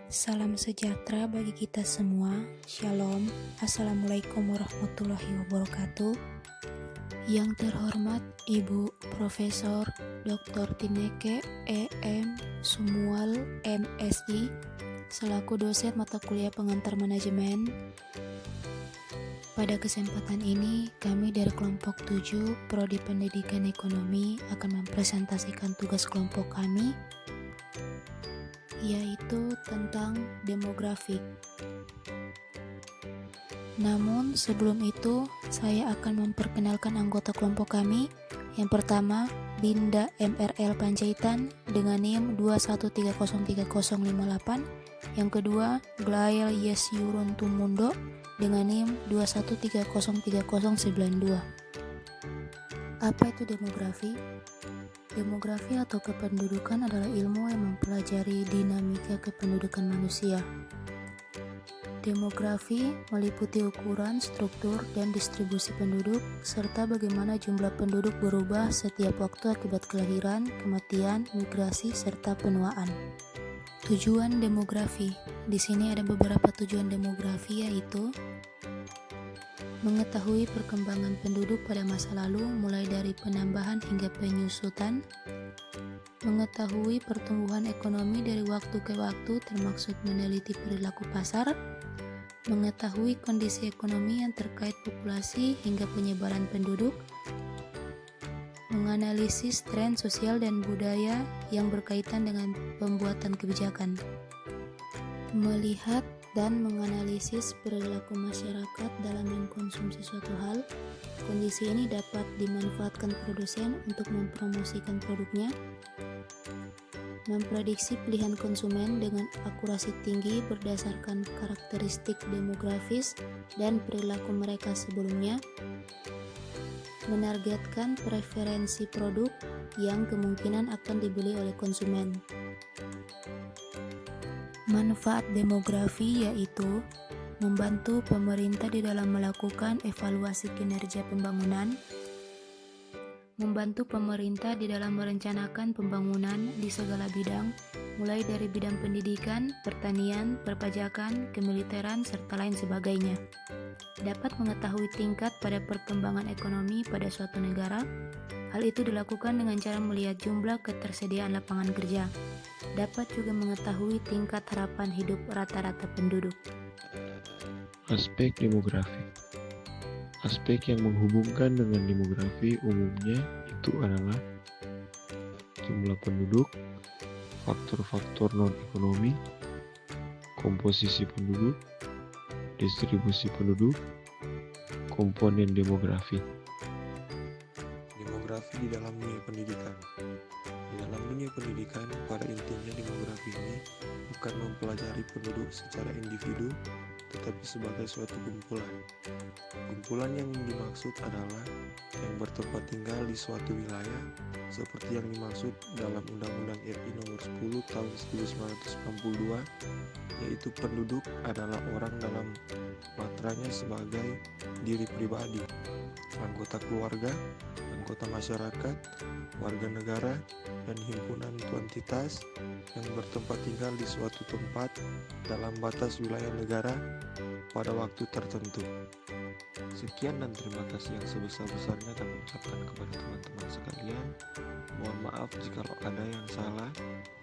Salam sejahtera bagi kita semua. Shalom. Assalamualaikum warahmatullahi wabarakatuh. Yang terhormat Ibu Profesor Dr. Tineke E.M. Sumual MSI selaku dosen mata kuliah pengantar manajemen. Pada kesempatan ini, kami dari kelompok 7 Prodi Pendidikan Ekonomi akan mempresentasikan tugas kelompok kami, yaitu tentang demografi. Namun sebelum itu, saya akan memperkenalkan anggota kelompok kami. Yang pertama, Dinda MRL Panjaitan dengan NIM 213030058. Yang kedua, Glael Yesyurun Tumundo dengan NIM 213030092. Apa itu demografi? Demografi atau kependudukan adalah ilmu yang mempelajari dinamika kependudukan manusia. Demografi meliputi ukuran, struktur, dan distribusi penduduk, serta bagaimana jumlah penduduk berubah setiap waktu akibat kelahiran, kematian, migrasi, serta penuaan. Tujuan demografi. Di sini ada beberapa tujuan demografi, yaitu mengetahui perkembangan penduduk pada masa lalu mulai dari penambahan hingga penyusutan, mengetahui pertumbuhan ekonomi dari waktu ke waktu termaksud meneliti perilaku pasar, mengetahui kondisi ekonomi yang terkait populasi hingga penyebaran penduduk, menganalisis tren sosial dan budaya yang berkaitan dengan pembuatan kebijakan, melihat dan menganalisis perilaku masyarakat dalam mengkonsumsi suatu hal. Kondisi ini dapat dimanfaatkan produsen untuk mempromosikan produknya, memprediksi pilihan konsumen dengan akurasi tinggi berdasarkan karakteristik demografis dan perilaku mereka sebelumnya, menargetkan preferensi produk yang kemungkinan akan dibeli oleh konsumen. Manfaat demografi yaitu membantu pemerintah di dalam melakukan evaluasi kinerja pembangunan, membantu pemerintah di dalam merencanakan pembangunan di segala bidang, mulai dari bidang pendidikan, pertanian, perpajakan, kemiliteran, serta lain sebagainya. Dapat mengetahui tingkat pada perkembangan ekonomi pada suatu negara. Hal itu dilakukan dengan cara melihat jumlah ketersediaan lapangan kerja. Dapat juga mengetahui tingkat harapan hidup rata-rata penduduk. Aspek demografi. Aspek yang menghubungkan dengan demografi umumnya itu adalah jumlah penduduk, faktor-faktor non-ekonomi, komposisi penduduk, distribusi penduduk, komponen demografi. Demografi di dalam dunia pendidikan. Di dalam dunia pendidikan, pada intinya demografi ini bukan mempelajari penduduk secara individu, tetapi sebagai suatu kumpulan. Kumpulan yang dimaksud adalah yang bertempat tinggal di suatu wilayah, seperti yang dimaksud dalam Undang-Undang RI Nomor 10 Tahun 1992, yaitu penduduk adalah orang dalam matranya sebagai diri pribadi, anggota keluarga, anggota masyarakat, warga negara, dan himpunan kuantitas yang bertempat tinggal di suatu tempat dalam batas wilayah negara pada waktu tertentu. Sekian dan terima kasih yang sebesar-besarnya kami ucapkan kepada teman-teman sekalian. Mohon maaf jika ada yang salah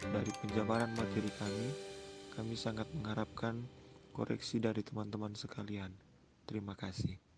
dari penjabaran materi kami. Kami sangat mengharapkan koreksi dari teman-teman sekalian. Terima kasih.